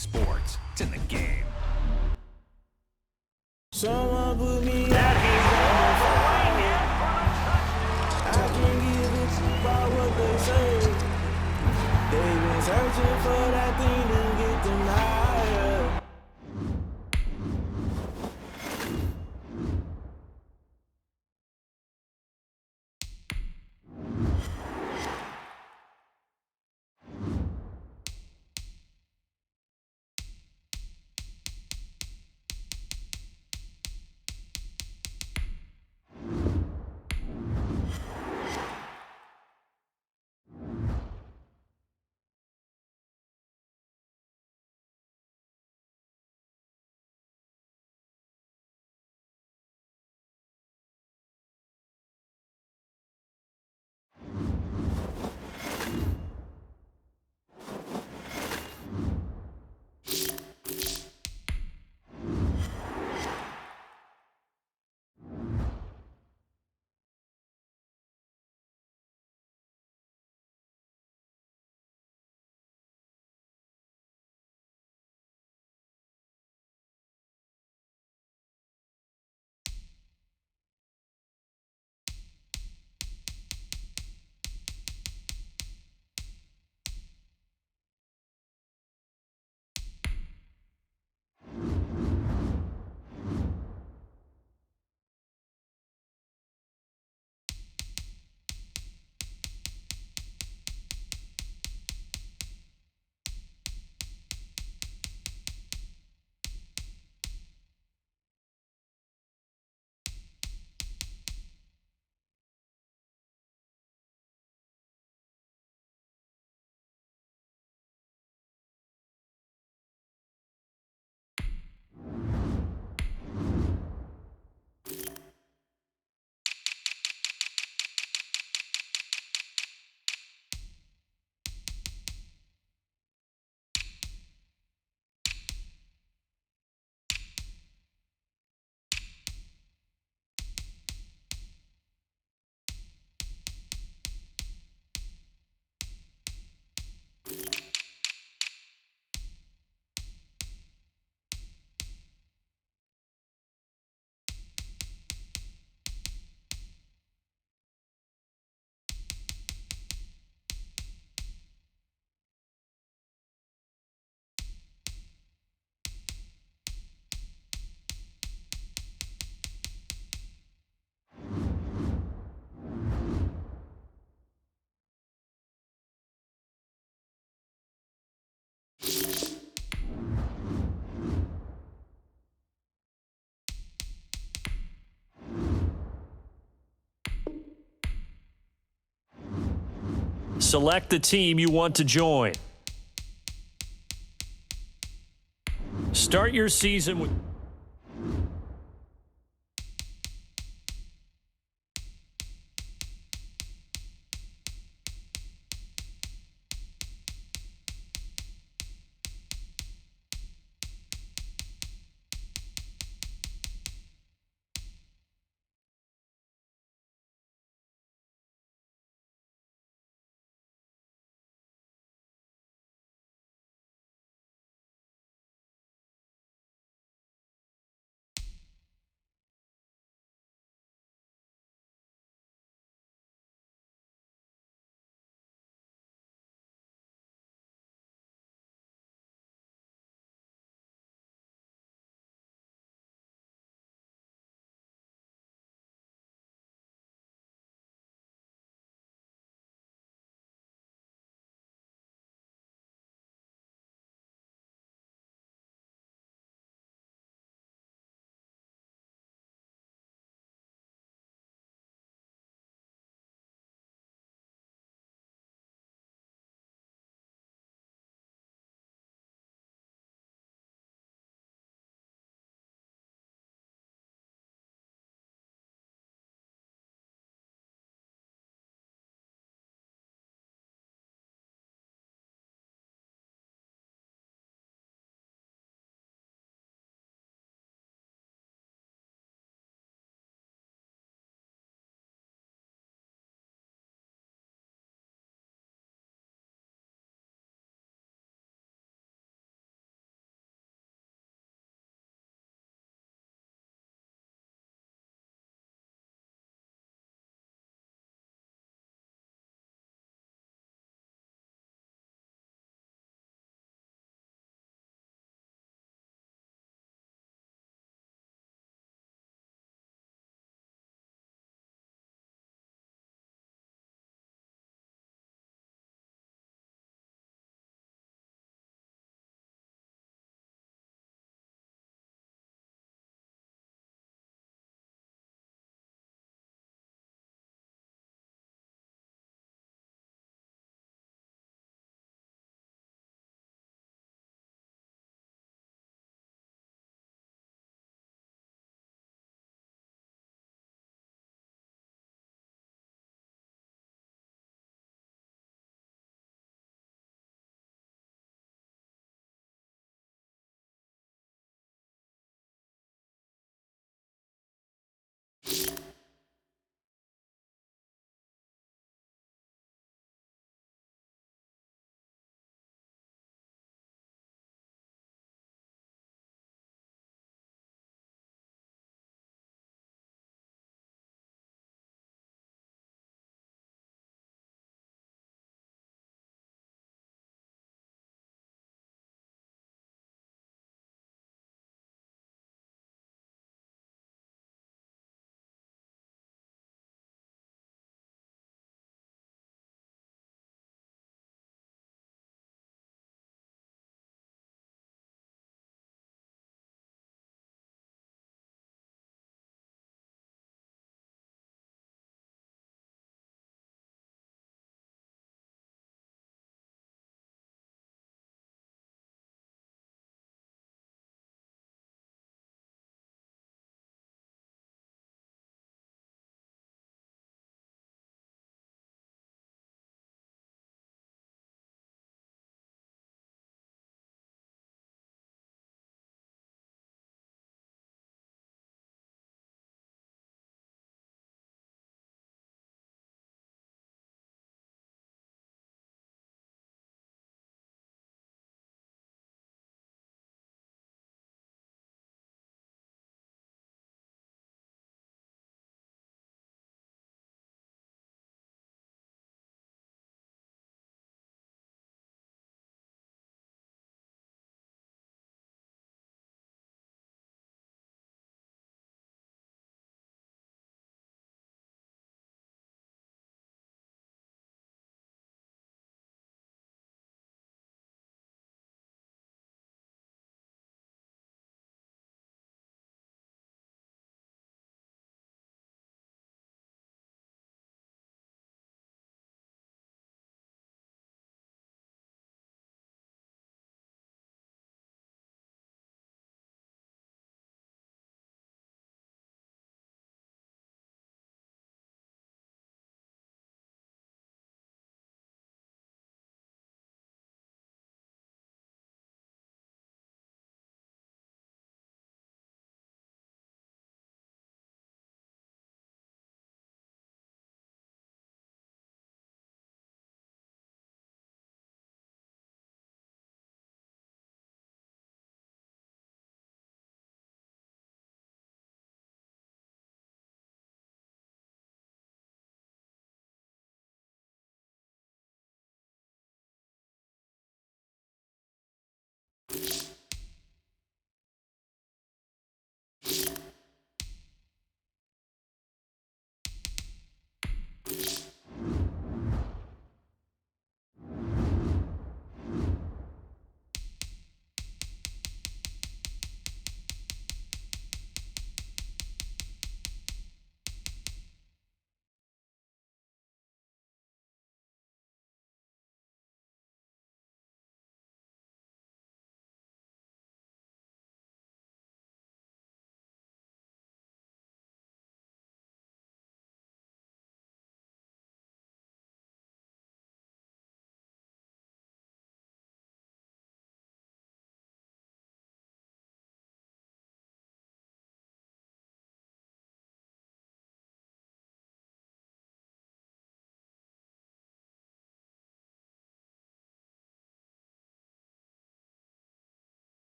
sports. It's in the game. Someone put me That out. he's all the way in for the touchdown. I can't give a shit about what they say. They've been searching for that thing to get them higher. Select the team you want to join. Start your season with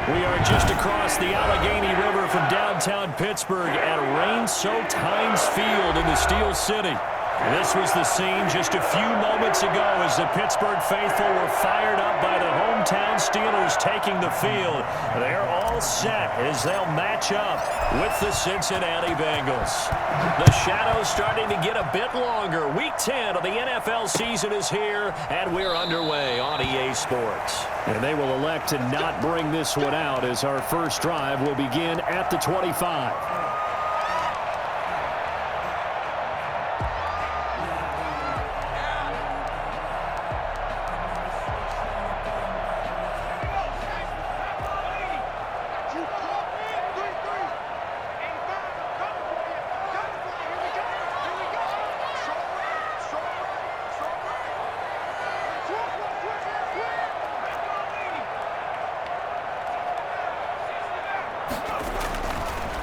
We are just across the Allegheny River from downtown Pittsburgh at rain-soaked Heinz Field in the Steel City. This was the scene just a few moments ago as the Pittsburgh faithful were fired up by the hometown Steelers taking the field. They're all set as they'll match up with the Cincinnati Bengals. The shadow's starting to get a bit longer. Week 10 of the NFL season is here, and we're underway on EA Sports. And they will elect to not bring this one out as our first drive will begin at the 25.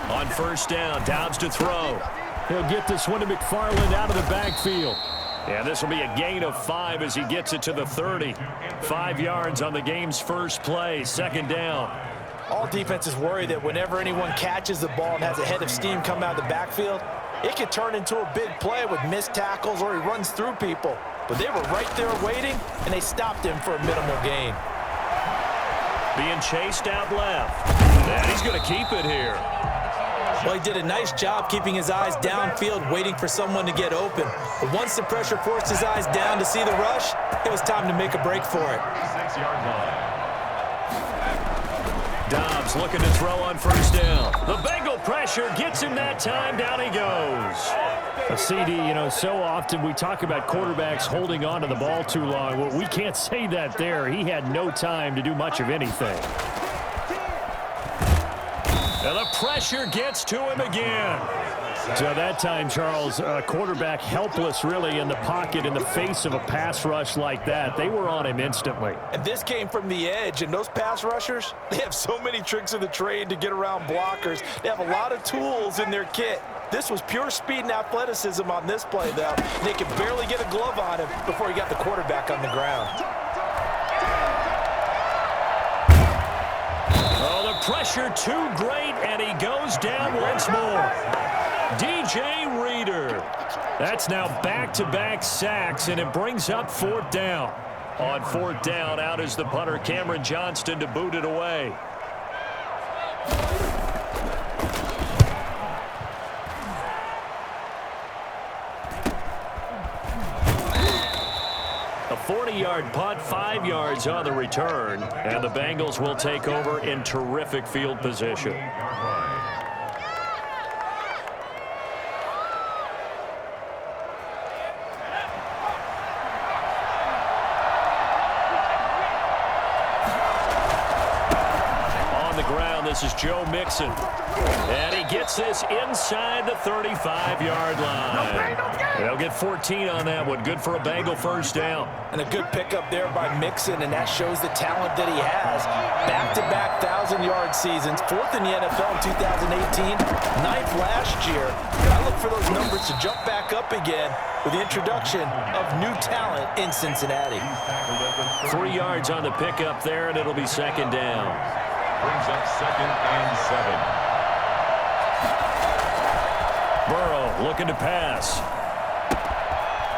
On first down, Downs to throw. He'll get this one to McFarland out of the backfield. And this will be a gain of 5 as he gets it to the 30. 5 yards on the game's first play, second down. All defenses worry that whenever anyone catches the ball and has a head of steam come out of the backfield, it can turn into a big play with missed tackles or he runs through people. But they were right there waiting, and they stopped him for a minimal gain. Being chased out left. And he's going to keep it here. Well, he did a nice job keeping his eyes downfield, waiting for someone to get open. But once the pressure forced his eyes down to see the rush, it was time to make a break for it. 6-yard line. Dobbs looking to throw on first down. The Bengal pressure gets him that time. Down he goes. A CD, so often we talk about quarterbacks holding on to the ball too long. Well, we can't say that there. He had no time to do much of anything. And the pressure gets to him again. So that time, Charles, quarterback helpless really in the pocket in the face of a pass rush like that. They were on him instantly. And this came from the edge, and those pass rushers, they have so many tricks of the trade to get around blockers. They have a lot of tools in their kit. This was pure speed and athleticism on this play, though. They could barely get a glove on him before he got the quarterback on the ground. Oh, the pressure too great, and he goes down once more. DJ Reader. That's now back-to-back sacks, and it brings up fourth down. On fourth down, out is the punter, Cameron Johnston, to boot it away. A 40-yard punt, 5 yards on the return, and the Bengals will take over in terrific field position. On the ground, this is Joe Mixon, and he gets this inside the 35-yard line. They'll get 14 on that one. Good for a Bengal first down. And a good pickup there by Mixon, and that shows the talent that he has. Back-to-back 1,000-yard seasons, 4th in the NFL in 2018, 9th last year. I look for those numbers to jump back up again with the introduction of new talent in Cincinnati. 3 yards on the pickup there, and it'll be second down. Brings up 2nd and 7. Burrow looking to pass.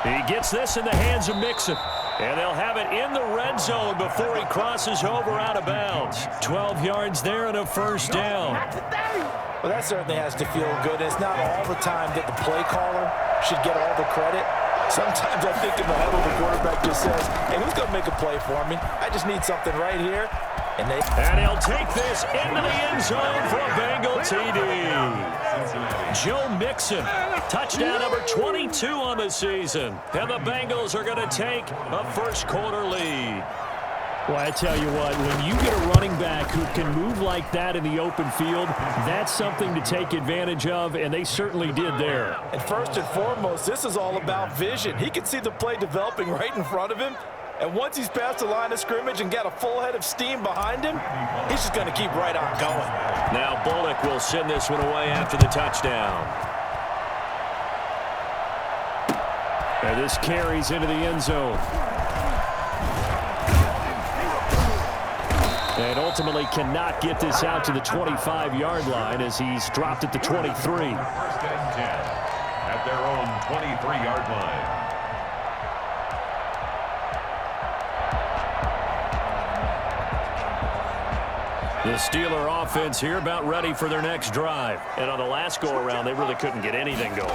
He gets this in the hands of Mixon. And they'll have it in the red zone before he crosses over out of bounds. 12 yards there and a first down. Well, that certainly has to feel good. It's not all the time that the play caller should get all the credit. Sometimes I think in the huddle the quarterback just says, hey, who's going to make a play for me? I just need something right here. And he'll take this into the end zone for a Bengal TD. Joe Mixon, touchdown number 22 on the season. And the Bengals are going to take a first quarter lead. Well, I tell you what, when you get a running back who can move like that in the open field, that's something to take advantage of, and they certainly did there. And first and foremost, this is all about vision. He can see the play developing right in front of him. And once he's past the line of scrimmage and got a full head of steam behind him, he's just going to keep right on going. Now Bullock will send this one away after the touchdown. And this carries into the end zone. And ultimately cannot get this out to the 25-yard line as he's dropped at the 23. First and 10 at their own 23-yard line. The Steeler offense here about ready for their next drive. And on the last go-around, they really couldn't get anything going.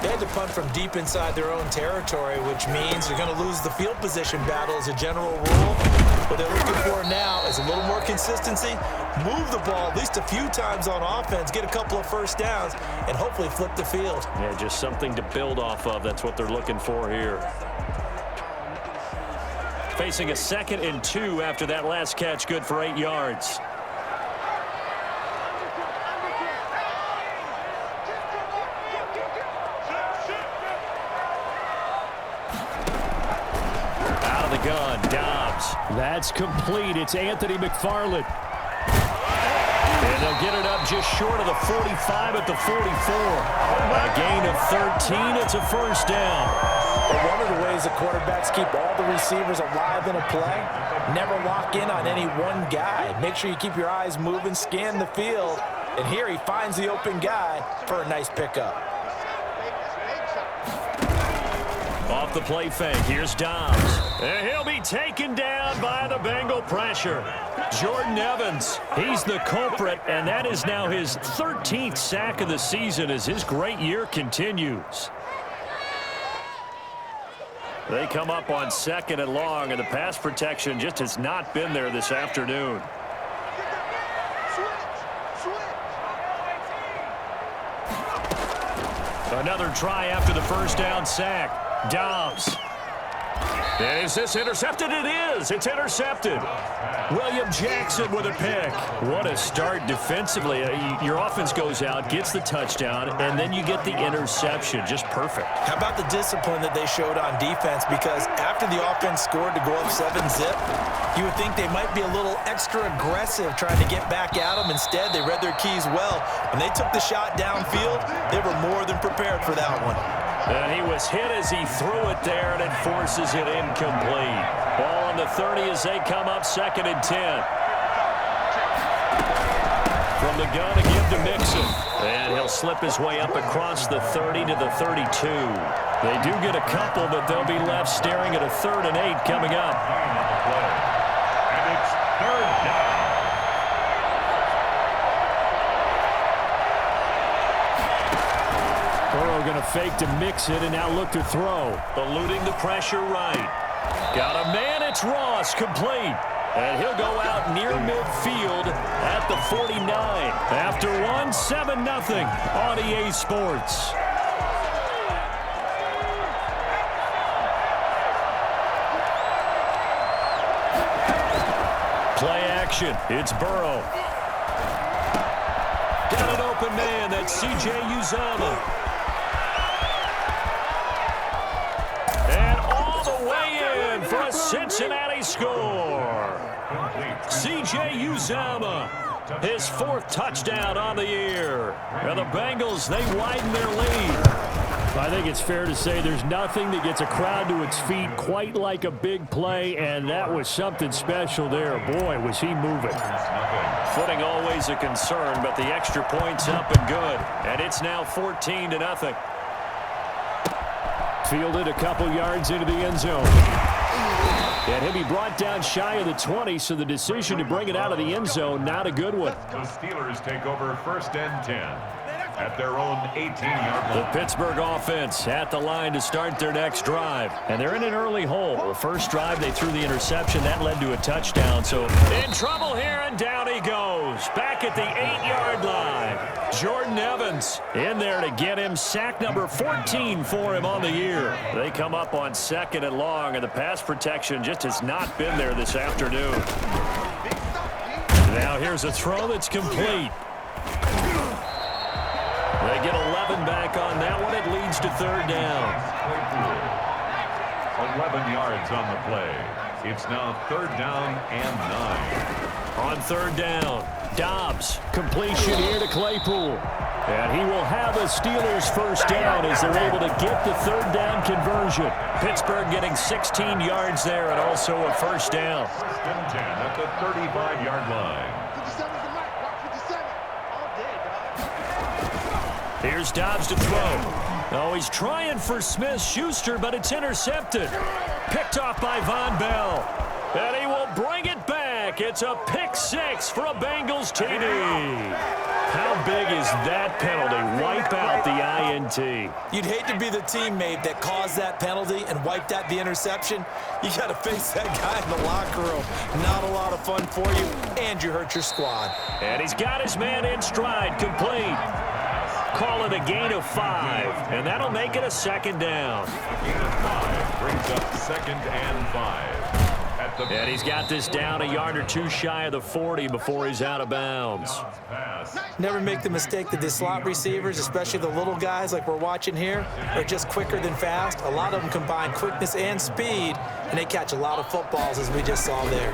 They had to punt from deep inside their own territory, which means they're going to lose the field position battle as a general rule. What they're looking for now is a little more consistency, move the ball at least a few times on offense, get a couple of first downs, and hopefully flip the field. Yeah, just something to build off of. That's what they're looking for here. Facing a 2nd and 2 after that last catch, good for 8 yards. Gun, Dobbs. That's complete. It's Anthony McFarland. And they'll get it up just short of the 45 at the 44. A gain of 13. It's a first down. But one of the ways the quarterbacks keep all the receivers alive in a play, never lock in on any one guy. Make sure you keep your eyes moving, scan the field. And here he finds the open guy for a nice pickup. Off the play fake, here's Dobbs. And he'll be taken down by the Bengal pressure. Jordan Evans, he's the culprit, and that is now his 13th sack of the season as his great year continues. They come up on 2nd and long, and the pass protection just has not been there this afternoon. Another try after the first down sack. Dobbs. Is this intercepted? It is. It's intercepted. William Jackson with a pick. What a start defensively. Your offense goes out, gets the touchdown, and then you get the interception. Just perfect. How about the discipline that they showed on defense? Because after the offense scored to go up 7-zip, you would think they might be a little extra aggressive trying to get back at them. Instead, they read their keys well. When they took the shot downfield, they were more than prepared for that one. And he was hit as he threw it there, and it forces it incomplete. Ball on the 30 as they come up 2nd and 10. From the gun to give to Mixon. And he'll slip his way up across the 30 to the 32. They do get a couple, but they'll be left staring at a 3rd and 8 coming up. And it's 3rd down. Burrow going to fake to mix it and now look to throw. Eluding the pressure right. Got a man, it's Ross, complete. And he'll go out near midfield at the 49. After one, 7-0 on EA Sports. Play action, it's Burrow. Got an open man, that's C.J. Uzomah. For a Cincinnati score. C.J. Uzomah, his 4th touchdown on the year. And the Bengals, they widen their lead. I think it's fair to say there's nothing that gets a crowd to its feet quite like a big play, and that was something special there. Boy, was he moving. Footing always a concern, but the extra point's up and good. And it's now 14-0. Fielded a couple yards into the end zone. And he'll be brought down shy of the 20, so the decision to bring it out of the end zone, not a good one. The Steelers take over 1st and 10 at their own 18-yard The line. Pittsburgh offense at the line to start their next drive. And they're in an early hole. The first drive, they threw the interception. That led to a touchdown. So in trouble here, and down he goes. Back at the 8-yard line. Jordan Evans in there to get him. Sack number 14 for him on the year. They come up on 2nd and long, and the pass protection just has not been there this afternoon. Now here's a throw that's complete. They get 11 back on that one. It leads to 3rd down. 11 yards on the play. It's now 3rd down and 9. On 3rd down, Dobbs, completion here to Claypool. And he will have a Steelers first down as they're able to get the 3rd down conversion. Pittsburgh getting 16 yards there and also a first down. 1st and 10 at the 35-yard line. Here's Dobbs to throw. Oh, he's trying for Smith-Schuster, but it's intercepted. Picked off by Von Bell. And he will bring it back. It's a pick 6 for a Bengals TD. How big is that penalty? Wipe out the INT. You'd hate to be the teammate that caused that penalty and wiped out the interception. You got to face that guy in the locker room. Not a lot of fun for you, and you hurt your squad. And he's got his man in stride, complete. Call it a gain of 5, and that'll make it a 2nd down. A gain of 5 brings up 2nd and 5. And he's got this down a yard or 2 shy of the 40 before he's out of bounds. Never make the mistake that the slot receivers, especially the little guys like we're watching here, are just quicker than fast. A lot of them combine quickness and speed, and they catch a lot of footballs, as we just saw there.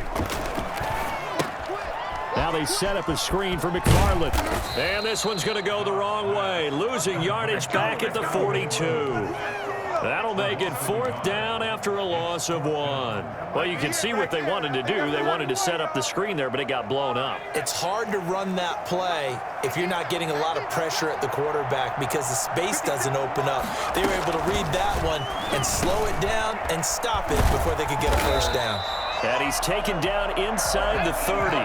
Now they set up a screen for McFarland. And this one's going to go the wrong way. Losing yardage back at the 42. That'll make it 4th down after a loss of 1. Well, you can see what they wanted to do. They wanted to set up the screen there, but it got blown up. It's hard to run that play if you're not getting a lot of pressure at the quarterback because the space doesn't open up. They were able to read that one and slow it down and stop it before they could get a first down. And he's taken down inside the 30.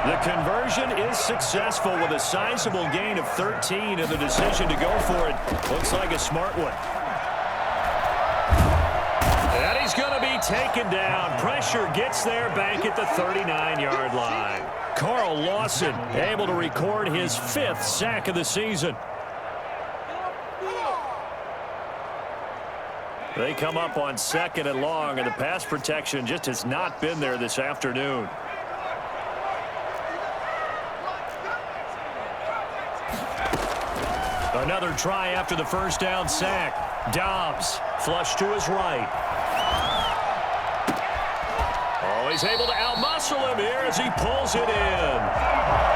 The conversion is successful with a sizable gain of 13, and the decision to go for it looks like a smart one. And he's going to be taken down. Pressure gets there back at the 39-yard line. Carl Lawson able to record his 5th sack of the season. They come up on 2nd and long, and the pass protection just has not been there this afternoon. Another try after the first down sack. Dobbs flush to his right. Oh, he's able to outmuscle him here as he pulls it in.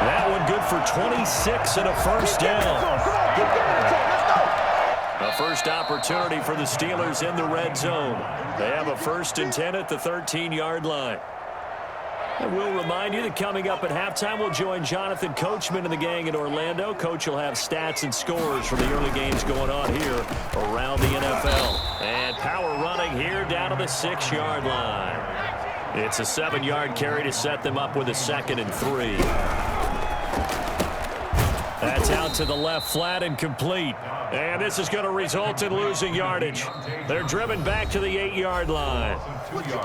That one good for 26 and a first down. A first opportunity for the Steelers in the red zone. They have a 1st and 10 at the 13-yard line. I will remind you that coming up at halftime, we'll join Jonathan Coachman and the gang in Orlando. Coach will have stats and scores from the early games going on here around the NFL. And power running here down to the 6-yard line. It's a 7-yard carry to set them up with a 2nd and 3. That's out to the left flat and complete. And this is going to result in losing yardage. They're driven back to the 8-yard line.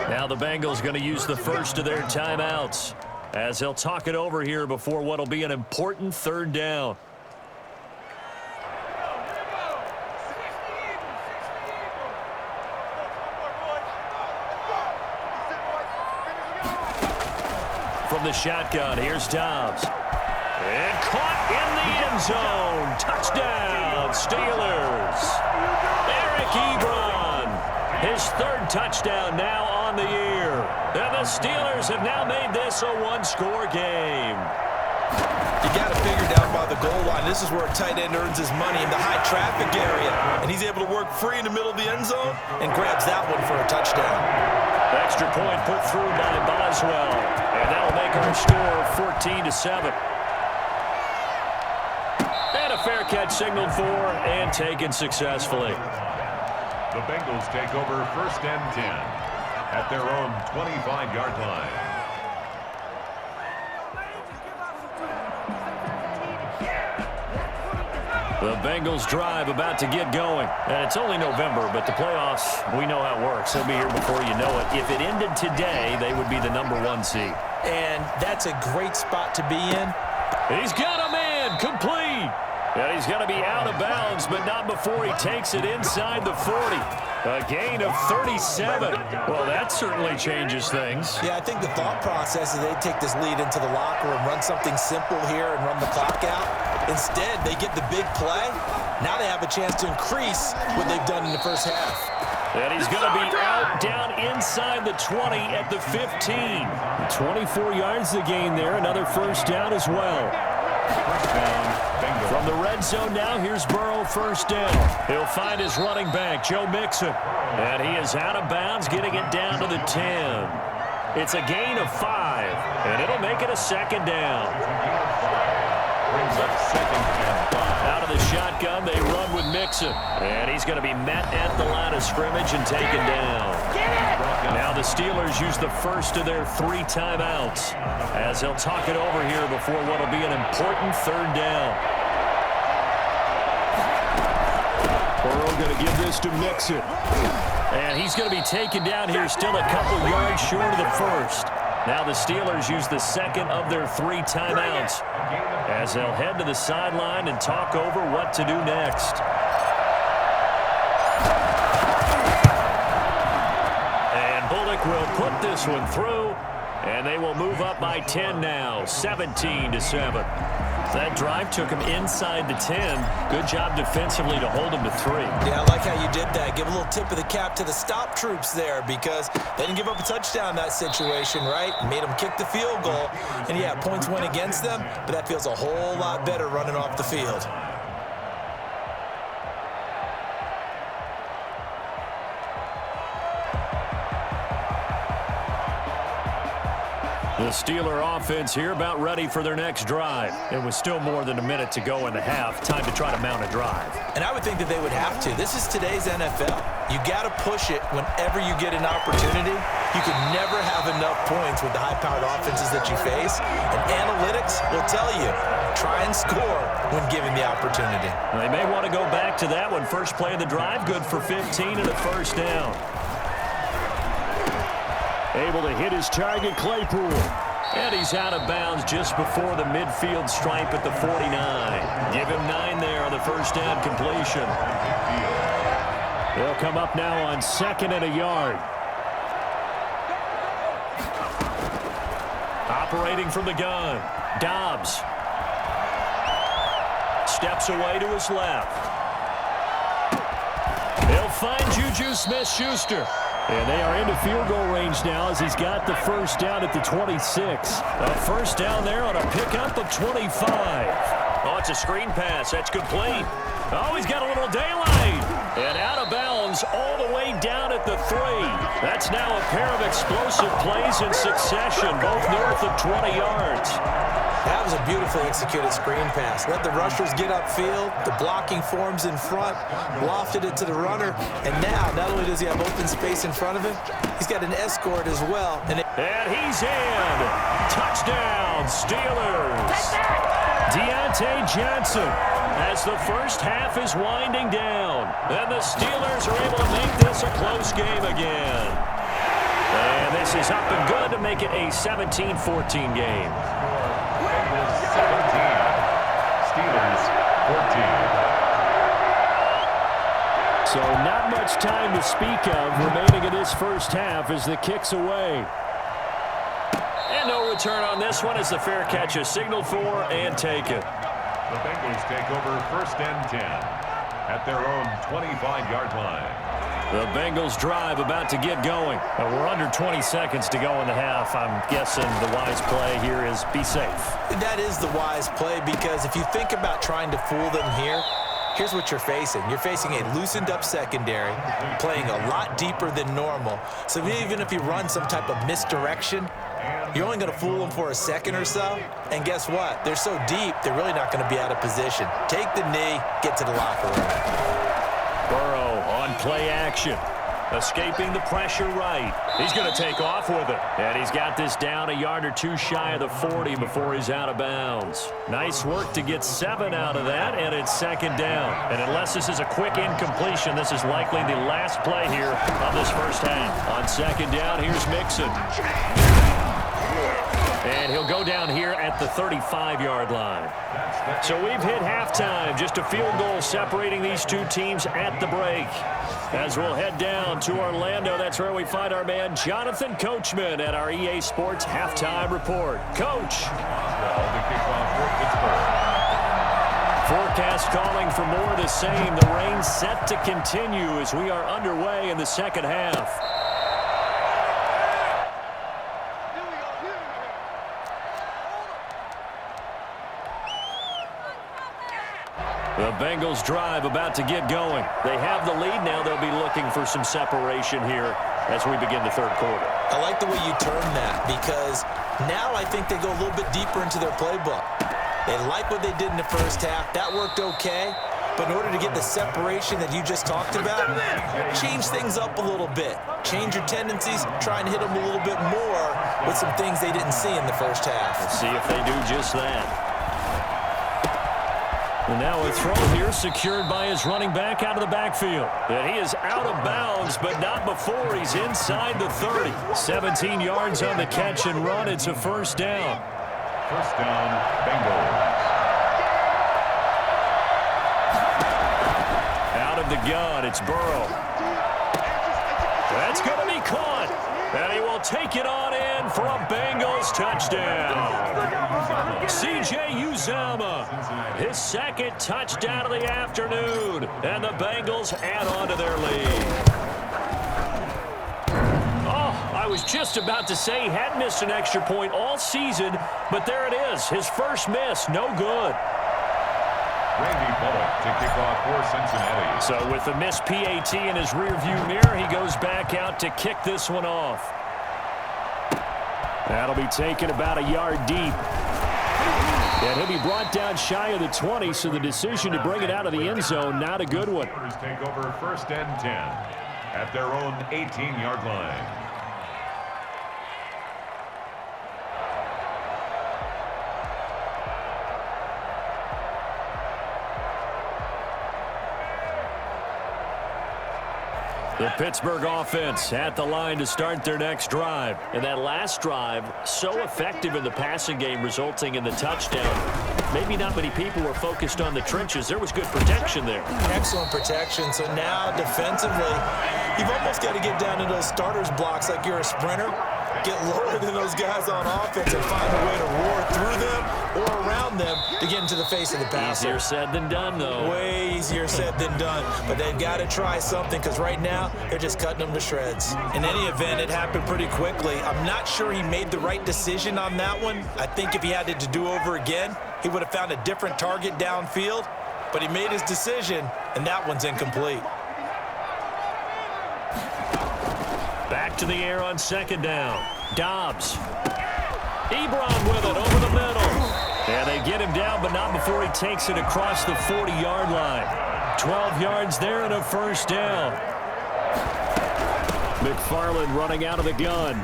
Now the Bengals going to use the first of their timeouts as they'll talk it over here before what will be an important 3rd down. From the shotgun, here's Dobbs. And caught in the end zone. Touchdown, Steelers. Eric Ebron, his 3rd touchdown now on the year. And the Steelers have now made this a 1-score game. You got to figure down by the goal line. This is where a tight end earns his money in the high traffic area. And he's able to work free in the middle of the end zone and grabs that one for a touchdown. Extra point put through by Boswell. And that'll make our score 14-7. And a fair catch signaled for and taken successfully. The Bengals take over 1st and 10 at their own 25-yard line. The Bengals drive about to get going. And it's only November, but the playoffs, we know how it works. They'll be here before you know it. If it ended today, they would be the #1 seed. And that's a great spot to be in. He's got a man complete. And he's going to be out of bounds, but not before he takes it inside the 40. A gain of 37. Well, that certainly changes things. Yeah, I think the thought process is they take this lead into the locker room, run something simple here and run the clock out. Instead, they get the big play. Now they have a chance to increase what they've done in the first half. And he's going to be out down inside the 20 at the 15. 24 yards to gain there. Another first down as well. From the red zone now, here's Burrow, first down. He'll find his running back, Joe Mixon. And he is out of bounds, getting it down to the 10. It's a gain of 5, and it'll make it a second down. Brings up second and 5. Out of the shotgun, they run with Mixon. And he's going to be met at the line of scrimmage and taken down. Now the Steelers use the first of their 3 timeouts as they'll talk it over here before what will be an important third down. Burrow going to give this to Mixon. And he's going to be taken down here, still a couple yards short of the first. Now the Steelers use the second of their 3 timeouts as they'll head to the sideline and talk over what to do next. And Bullock will put this one through, and they will move up by 10 now, 17-7. That drive took him inside the 10. Good job defensively to hold him to 3. Yeah, I like how you did that. Give a little tip of the cap to the stop troops there because they didn't give up a touchdown in that situation, right? Made them kick the field goal. And, yeah, points went against them, but that feels a whole lot better running off the field. The Steeler offense here about ready for their next drive. It was still more than a minute to go in the half. Time to try to mount a drive. And I would think that they would have to. This is today's NFL. You got to push it whenever you get an opportunity. You can never have enough points with the high-powered offenses that you face. And analytics will tell you, try and score when given the opportunity. They may want to go back to that one. First play of the drive, good for 15 and a first down. Able to hit his target, Claypool. And he's out of bounds just before the midfield stripe at the 49. Give him 9 there on the first down completion. They'll come up now on 2nd and a yard. Operating from the gun, Dobbs. Steps away to his left. They'll find Juju Smith-Schuster. And they are into field goal range now as he's got the first down at the 26. A first down there on a pickup of 25. Oh, it's a screen pass. That's complete. Oh, he's got a little daylight. And out of bounds all the way down at the 3. That's now a pair of explosive plays in succession, both north of 20 yards. That was a beautifully executed screen pass. Let the rushers get upfield. The blocking forms in front. Lofted it to the runner. And now, not only does he have open space in front of him, he's got an escort as well. And he's in. Touchdown, Steelers. Deontay Johnson as the first half is winding down. And the Steelers are able to make this a close game again. And this is up and good to make it a 17-14 game. 17. Steelers 14. So not much time to speak of remaining in this first half as the kick's away. And no return on this one as the fair catch is signaled for and taken. The Bengals take over 1st and 10 at their own 25-yard line. The Bengals drive about to get going. We're under 20 seconds to go in the half. I'm guessing the wise play here is be safe. that is the wise play because if you think about trying to fool them here, here's what you're facing. You're facing a loosened up secondary, playing a lot deeper than normal. So even if you run some type of misdirection, you're only going to fool them for a second or so. And guess what? They're so deep, they're really not going to be out of position. Take the knee, get to the locker room. Burrow on play action. Escaping the pressure right. He's going to take off with it. And he's got this down a yard or two shy of the 40 before he's out of bounds. Nice work to get 7 out of that, and it's second down. And unless this is a quick incompletion, this is likely the last play here of this first half. On second down, here's Mixon. And he'll go down here at the 35-yard line. So we've hit halftime. Just a field goal separating these two teams at the break. As we'll head down to Orlando, that's where we find our man Jonathan Coachman at our EA Sports Halftime Report. Coach. The kickoff for Pittsburgh. Forecast calling for more of the same. The rain set to continue as we are underway in the second half. The Bengals drive about to get going. They have the lead now. They'll be looking for some separation here as we begin the third quarter. I like the way you term that because now I think they go a little bit deeper into their playbook. They like what they did in the first half. That worked okay. But in order to get the separation that you just talked about, change things up a little bit. Change your tendencies. Try and hit them a little bit more with some things they didn't see in the first half. Let's see if they do just that. And now a throw here secured by his running back out of the backfield. And he is out of bounds, but not before he's inside the 30. 17 yards on the catch and run. It's a first down. First down, Bengals. Out of the gun, it's Burrow. That's going to be caught. And he will take it on in for a Bengals touchdown. C.J. Uzomah, his second touchdown of the afternoon. And the Bengals add on to their lead. Oh, I was just about to say he hadn't missed an extra point all season, but there it is. His first miss, no good. Randy Bullock to kick off for Cincinnati. So with the missed PAT in his rearview mirror, he goes back out to kick this one off. That'll be taken about a yard deep. And he'll be brought down shy of the 20, so the decision to bring it out of the end zone, not a good one. Take over first and 10 at their own 18-yard line. The Pittsburgh offense at the line to start their next drive. And that last drive, so effective in the passing game, resulting in the touchdown. Maybe not many people were focused on the trenches. There was good protection there. Excellent protection. So now defensively, you've almost got to get down to those starters blocks like you're a sprinter. Get lower than those guys on offense and find a way to roar through them or around them to get into the face of the passer. Easier said than done, though. Way easier said than done. But they've got to try something because right now they're just cutting them to shreds. In any event, it happened pretty quickly. I'm not sure he made the right decision on that one. I think if he had it to do over again, he would have found a different target downfield. But he made his decision, and that one's incomplete. Back to the air on second down. Dobbs. Ebron with it over the middle. And they get him down, but not before he takes it across the 40-yard line. 12 yards there and a first down. McFarland running out of the gun.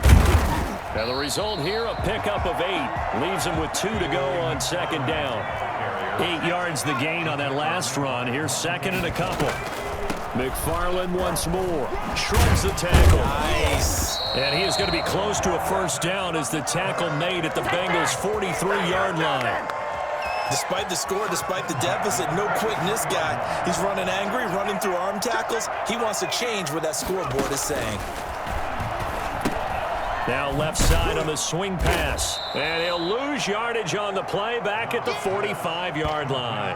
Now the result here, a pickup of 8. Leaves him with 2 to go on second down. 8 yards the gain on that last run. Here's second and a couple. McFarland once more. Shrugs the tackle. Nice. And he is going to be close to a first down as the tackle made at the Bengals' 43-yard line. Despite the score, despite the deficit, no quitting this guy. He's running angry, running through arm tackles. He wants to change what that scoreboard is saying. Now left side on the swing pass. And he'll lose yardage on the play back at the 45-yard line.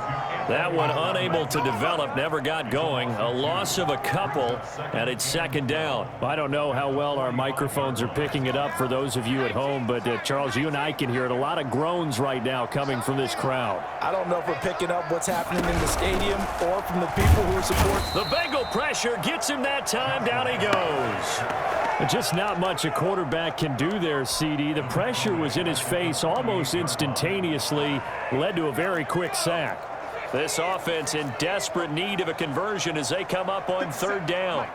That one unable to develop, never got going. A loss of a couple, and it's second down. I don't know how well our microphones are picking it up for those of you at home, but Charles, you and I can hear it. A lot of groans right now coming from this crowd. I don't know if we're picking up what's happening in the stadium or from the people who are supporting. The Bengal pressure gets him that time. Down he goes. Just not much a quarterback can do there, CD. The pressure was in his face almost instantaneously, led to a very quick sack. This offense in desperate need of a conversion as they come up on third down.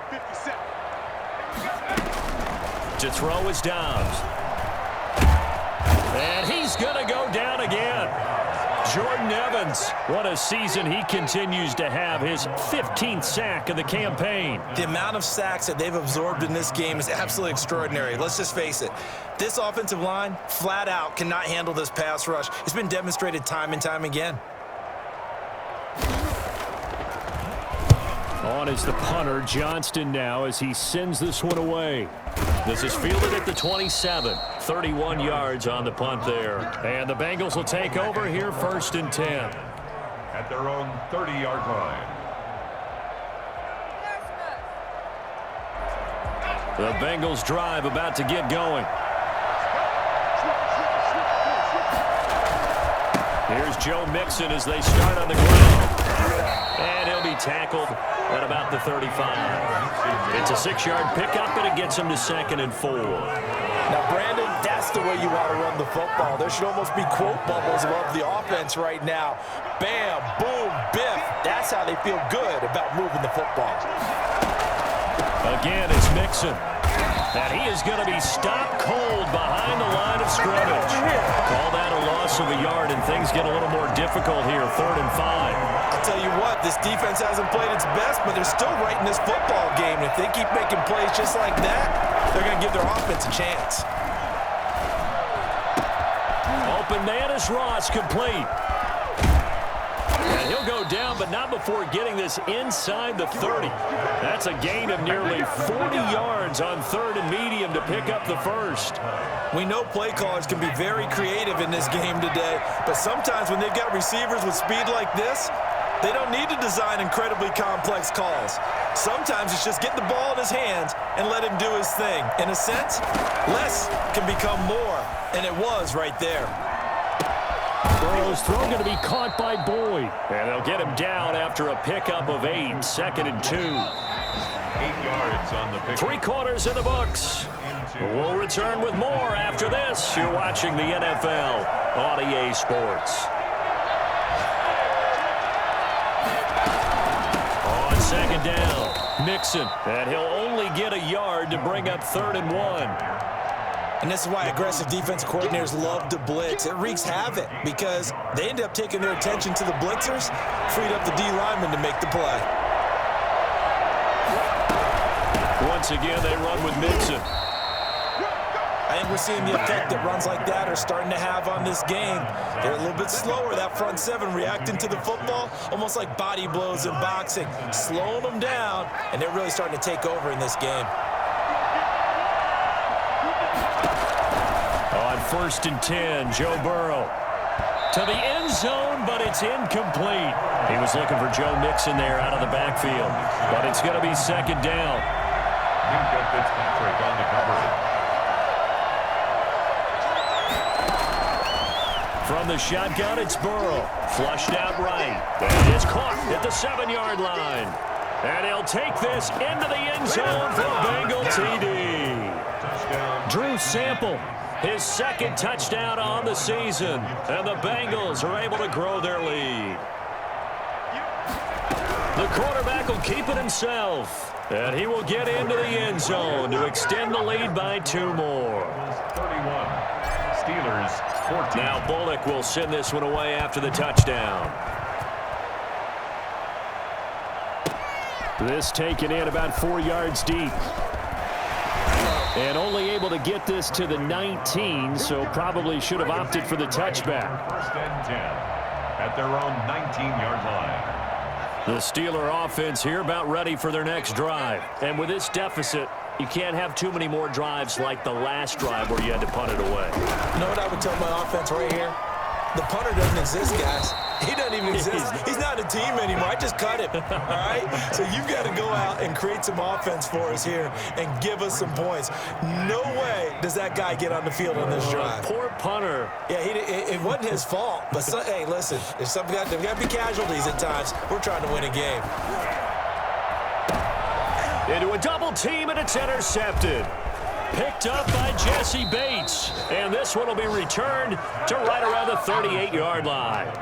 To throw is Dobbs. And he's going to go down again. Jordan Evans, what a season he continues to have, his 15th sack of the campaign. The amount of sacks that they've absorbed in this game is absolutely extraordinary. Let's just face it. This offensive line, flat out, cannot handle this pass rush. It's been demonstrated time and time again. On is the punter, Johnston now, as he sends this one away. This is fielded at the 27. 31 yards on the punt there. And the Bengals will take over here first and 10. at their own 30-yard line. The Bengals drive about to get going. Here's Joe Mixon as they start on the ground. And he'll be tackled at about the 35. It's a 6-yard pickup, and it gets him to 2nd and 4. Now, Brandon, that's the way you want to run the football. There should almost be quote bubbles above the offense right now. Bam, boom, biff. That's how they feel good about moving the football. Again, it's Mixon. And he is going to be stopped cold behind the line of scrimmage. Call that a loss of a yard, and things get a little more difficult here, 3rd and 5. I'll tell you what, this defense hasn't played its best, but they're still right in this football game. And if they keep making plays just like that, they're going to give their offense a chance. Open man is Ross, complete. And he'll go down, but not before getting this inside the 30. That's a gain of nearly 40 yards on 3rd and medium to pick up the first. We know play callers can be very creative in this game today, but sometimes when they've got receivers with speed like this, they don't need to design incredibly complex calls. Sometimes it's just get the ball in his hands and let him do his thing. In a sense, less can become more, and it was right there. Burrow's throw going to be caught by Boyd. And they'll get him down after a pickup of 8, 2nd and 2. 8 yards on the pick. 3 quarters in the books. We'll return with more after this. You're watching the NFL on EA Sports. On 2nd down, Mixon. And he'll only get a yard to bring up 3rd and 1. And this is why aggressive defensive coordinators love to blitz. It wreaks havoc because they end up taking their attention to the blitzers, freed up the D lineman to make the play. Once again, they run with Mixon. I think we're seeing the effect that runs like that are starting to have on this game. They're a little bit slower, that front 7 reacting to the football, almost like body blows in boxing, slowing them down, and they're really starting to take over in this game. On 1st and 10, Joe Burrow to the end zone, but it's incomplete. He was looking for Joe Mixon there out of the backfield, but it's going to be 2nd down. Minka Fitzpatrick on the cover. From the shotgun, it's Burrow. Flushed out right. And it's caught at the 7-yard line. And he'll take this into the end zone for Bengal TD. Touchdown. Drew Sample, his 2nd touchdown on the season. And the Bengals are able to grow their lead. The quarterback will keep it himself. And he will get into the end zone to extend the lead by 2 more. 31. Steelers 14. Now Bullock will send this one away after the touchdown. This taken in about 4 yards deep. And only able to get this to the 19, so probably should have opted for the touchback. 1st and 10 at their own 19-yard line. The Steeler offense here about ready for their next drive. And with this deficit, you can't have too many more drives like the last drive where you had to punt it away. You know what I would tell my offense right here? The punter doesn't exist, guys. He doesn't even exist. He's not a team anymore. I just cut him, all right? So you've got to go out and create some offense for us here and give us some points. No way does that guy get on the field on this drive. Poor punter. Yeah, it wasn't his fault. But, hey, listen, there's got to be casualties at times. We're trying to win a game. Into a double team, and it's intercepted. Picked up by Jesse Bates. And this one will be returned to right around the 38-yard line.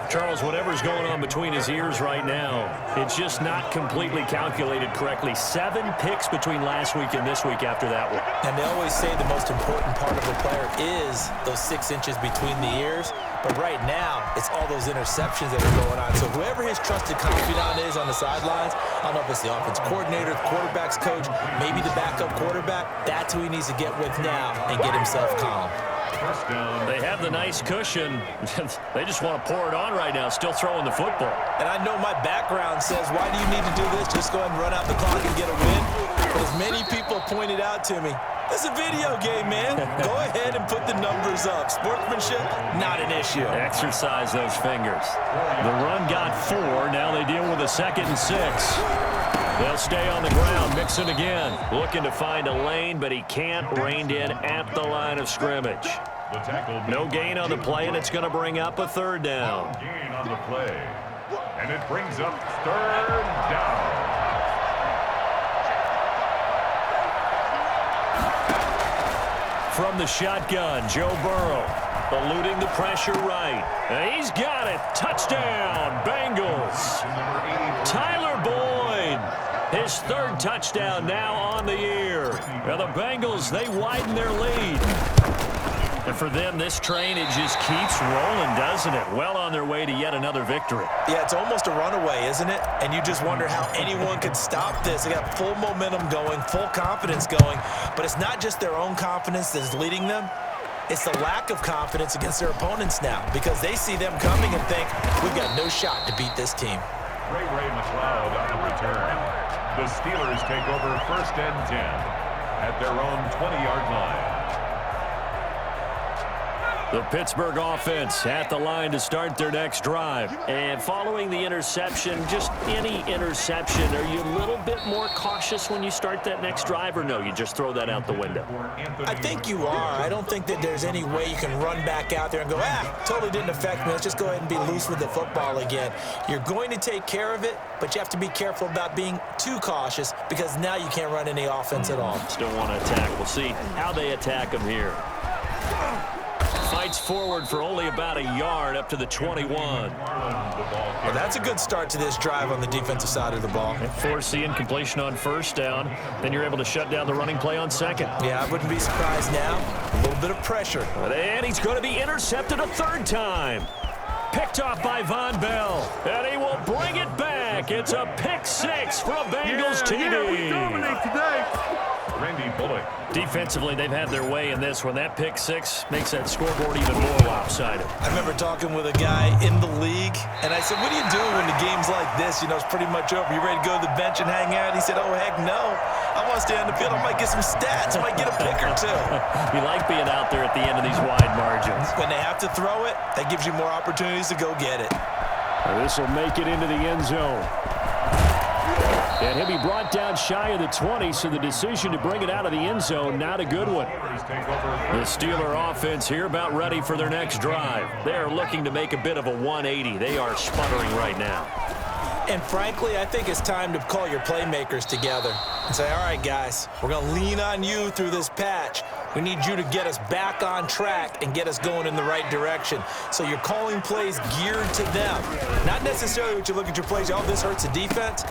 Charles, whatever's going on between his ears right now, it's just not completely calculated correctly. 7 picks between last week and this week after that one. And they always say the most important part of a player is those 6 inches between the ears. But right now, it's all those interceptions that are going on. So whoever his trusted confidant is on the sidelines, I don't know if it's the offense coordinator, the quarterback's coach, maybe the backup quarterback, that's who he needs to get with now and get himself calm. They have the nice cushion. They just want to pour it on right now, still throwing the football. And I know my background says, why do you need to do this? Just go ahead and run out the clock and get a win. But as many people pointed out to me, This is a video game, man. Go ahead and put the numbers up. Sportsmanship, not an issue. Exercise those fingers. The run got 4. Now they deal with a 2nd and 6. They'll stay on the ground. Mixon again. Looking to find a lane, but he can't. Reined in at the line of scrimmage. No gain on the play, and it's going to bring up a 3rd down. No gain on the play. And it brings up 3rd down. From the shotgun, Joe Burrow eluding the pressure right. And he's got it. Touchdown, Bengals. Tyler Boyd, his 3rd touchdown now on the year. Now the Bengals, they widen their lead. And for them, this train, it just keeps rolling, doesn't it? Well on their way to yet another victory. Yeah, it's almost a runaway, isn't it? And you just wonder how anyone could stop this. They got full momentum going, full confidence going. But it's not just their own confidence that is leading them. It's the lack of confidence against their opponents now because they see them coming and think, we've got no shot to beat this team. Ray McLeod on the return. The Steelers take over 1st and 10 at their own 20-yard line. The Pittsburgh offense at the line to start their next drive. And following the interception, just any interception, are you a little bit more cautious when you start that next drive, or no, you just throw that out the window? I think you are. I don't think that there's any way you can run back out there and go, totally didn't affect me. Let's just go ahead and be loose with the football again. You're going to take care of it, but you have to be careful about being too cautious because now you can't run any offense at all. Still want to attack. We'll see how they attack them here. Fights forward for only about a yard up to the 21. Well, that's a good start to this drive on the defensive side of the ball. Force the incompletion on 1st down. Then you're able to shut down the running play on 2nd. Yeah, I wouldn't be surprised now. A little bit of pressure. And he's going to be intercepted a 3rd time. Picked off by Von Bell. And he will bring it back. It's a pick 6 for a Bengals TD. Yeah, we dominate today. Randy Bullock. Defensively, they've had their way in this one. That pick 6 makes that scoreboard even more lopsided. I remember talking with a guy in the league, and I said, what are you doing when the game's like this? You know, it's pretty much over. You ready to go to the bench and hang out? He said, oh, heck no. I want to stay on the field. I might get some stats. I might get a pick or 2. You like being out there at the end of these wide margins. When they have to throw it, that gives you more opportunities to go get it. This will make it into the end zone. And he'll be brought down shy of the 20, so the decision to bring it out of the end zone, not a good one. The Steeler offense here about ready for their next drive. They're looking to make a bit of a 180. They are sputtering right now. And frankly, I think it's time to call your playmakers together and say, all right, guys, we're going to lean on you through this patch. We need you to get us back on track and get us going in the right direction. So you're calling plays geared to them. Not necessarily what you look at your plays, oh, this hurts the defense.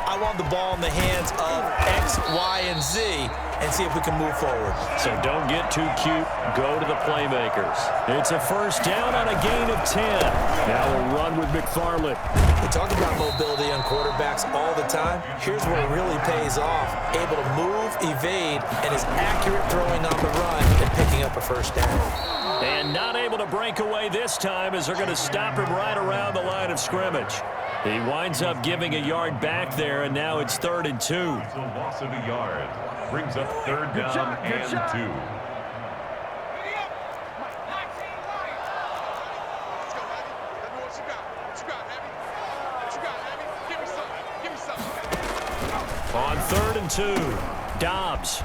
I want the ball in the hands of X, Y, and Z and see if we can move forward. So don't get too cute. Go to the playmakers. It's a 1st down on a gain of 10. Now we'll run with McFarland. We talk about mobility on quarterbacks all the time. Here's where it really pays off. Able to move, evade, and is accurate throwing on the run and picking up a 1st down. And not able to break away this time as they're going to stop him right around the line of scrimmage. He winds up giving a yard back there, and now it's 3rd and 2. So loss of a yard brings up 3rd down and 2. On 3rd and 2, Dobbs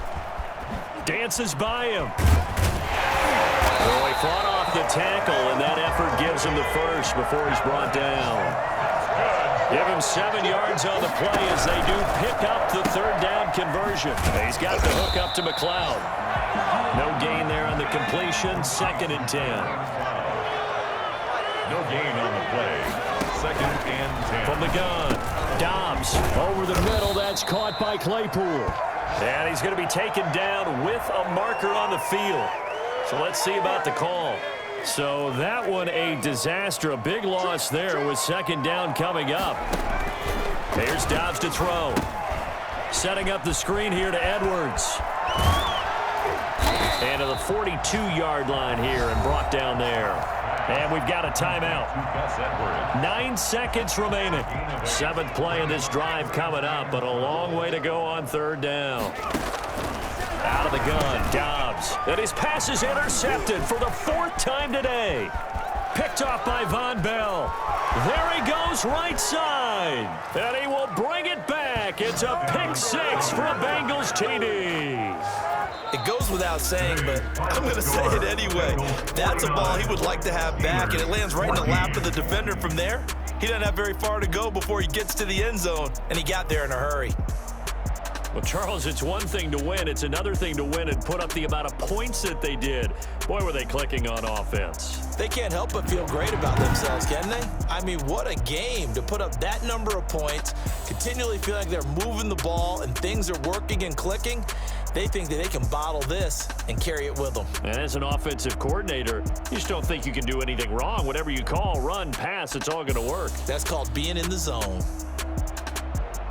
dances by him. He fought off the tackle, and that effort gives him the 1st before he's brought down. Give him 7 yards on the play as they do pick up the 3rd down conversion. He's got the hook up to McLeod. No gain there on the completion. 2nd and 10. No gain on the play. 2nd and 10. From the gun, Dobbs over the middle. That's caught by Claypool. And he's going to be taken down with a marker on the field. So let's see about the call. So that one a disaster. A big loss there with 2nd down coming up. Here's Dobbs to throw. Setting up the screen here to Edwards. And to the 42-yard line here and brought down there. And we've got a timeout. 9 seconds remaining. 7th play in this drive coming up, but a long way to go on 3rd down. Out of the gun, Dobbs. And his pass is intercepted for the 4th time today. Picked off by Von Bell. There he goes right side. And he will bring it back. It's a pick 6 for a Bengals TD. It goes without saying, but I'm going to say it anyway. That's a ball he would like to have back, and it lands right in the lap of the defender from there. He doesn't have very far to go before he gets to the end zone, and he got there in a hurry. Well, Charles, it's one thing to win. It's another thing to win and put up the amount of points that they did. Boy, were they clicking on offense. They can't help but feel great about themselves, can they? I mean, what a game to put up that number of points, continually feel like they're moving the ball and things are working and clicking. They think that they can bottle this and carry it with them. And as an offensive coordinator, you just don't think you can do anything wrong. Whatever you call, run, pass, it's all going to work. That's called being in the zone.